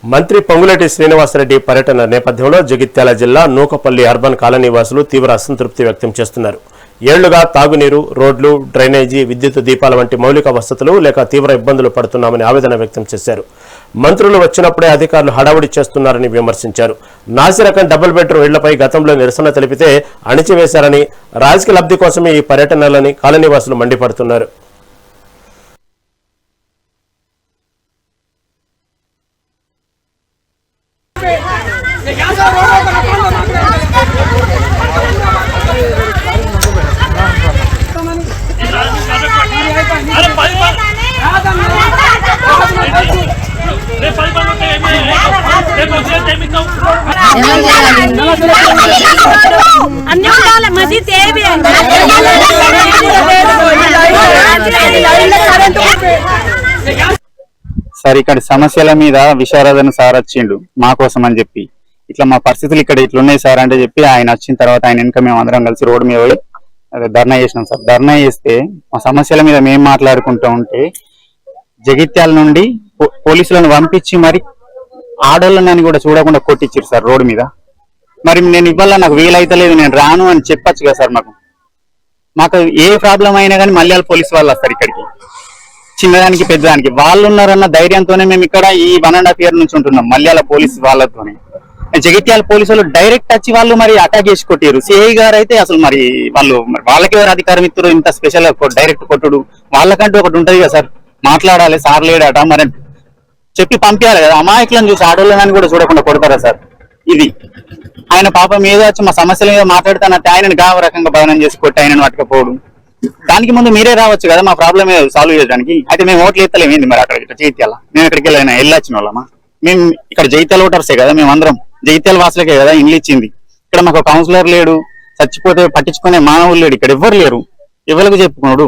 మంత్రి పొంగులేటి శ్రీనివాసరెడ్డి పర్యటన నేపథ్యంలో జగిత్యాల జిల్లా నూకపల్లి అర్బన్ కాలనీ వాసులు తీవ్ర అసంతృప్తి వ్యక్తం చేస్తున్నారు. ఏళ్లుగా తాగునీరు, రోడ్లు, డ్రైనేజీ, విద్యుత్ దీపాల వంటి మౌలిక వసతులు లేక తీవ్ర ఇబ్బందులు పడుతున్నామని ఆవేదన వ్యక్తం చేశారు. మంత్రులు వచ్చినప్పుడే అధికారులు హడావుడి చేస్తున్నారని విమర్శించారు. నాసిరకం డబుల్ బెడ్రూమ్ ఇళ్లపై గతంలో నిరసన తెలిపితే అణిచివేశారని, రాజకీయ లబ్ధి కోసమే ఈ పర్యటనలని కాలనీ వాసులు మండిపడుతున్నారు. సార్ ఇక్కడ సమస్యల మీద విశారదన సార్ వచ్చిండు మా కోసం అని చెప్పి, ఇట్లా మా పరిస్థితులు ఇక్కడ ఇట్లున్నాయి సార్ అంటే చెప్పి ఆయన వచ్చిన తర్వాత ఆయన వెనుక మేము అందరం కలిసి రోడ్డు మీద పోయి ధర్నా చేసినాం సార్. ధర్నా చేస్తే మా సమస్యల మీద మేము మాట్లాడుకుంటూ ఉంటే జగిత్యాల నుండి పోలీసులను పంపించి మరి ఆడోళ్ళని కూడా చూడకుండా కొట్టించారు సార్ రోడ్డు మీద. మరి నేను ఇవాళ నాకు వీలైతలేదు, నేను రాను అని చెప్పచ్చు కదా సార్. మాకు ఏ ప్రాబ్లం అయినా కానీ మలయాళ పోలీసు వాళ్ళు వస్తారు ఇక్కడికి, చిన్నదానికి పెద్దదానికి. వాళ్ళు ఉన్నారన్న ధైర్యంతోనే మేము ఇక్కడ ఈ 1.5 years నుంచి ఉంటున్నాం మలయాళ పోలీసు వాళ్ళతోనే. జగిత్యాల పోలీసులు డైరెక్ట్ వచ్చి వాళ్ళు మరి అటాక్ చేసి కొట్టారు. సిఐ గారు అయితే అసలు మరి వాళ్ళకి ఎవరు అధికారం ఇస్తారు ఇంత స్పెషల్ డైరెక్ట్ కొట్టుడు? వాళ్ళకంటూ ఒకటి ఉంటది కదా సార్, మాట్లాడాలి సార్ లేడట మరి చెప్పి పంపించాలి కదా. అమాయకులను చూసి ఆడోళ్ళని కూడా చూడకుండా కొడతారా సార్? ఇది ఆయన పాపం మీద వచ్చి మా సమస్యల మీద మాట్లాడుతానంటే ఆయనను గావ రకంగా బదనం చేసి కొట్టి ఆయనను పట్టుకపోవడం. దానికి ముందు మీరే రావచ్చు కదా మా ప్రాబ్లం సాల్వ్ చేయడానికి. అయితే మేము ఓట్లు ఎత్తలేము ఏంది మరి అక్కడ జగిత్యాల? మేము ఎక్కడికి వెళ్ళొచ్చిన వాళ్ళమా? మేము ఇక్కడ జగిత్యాల ఓటర్సే కదా, మేము అందరం జగిత్యాల వాసులకే కదా ఇండ్లు ఇచ్చింది. ఇక్కడ మాకు కౌన్సిలర్ లేడు, చచ్చిపోతే పట్టించుకునే మానవులు లేడు, ఇక్కడ ఎవ్వరు లేరు. ఎవరికి చెప్పుకున్నాడు?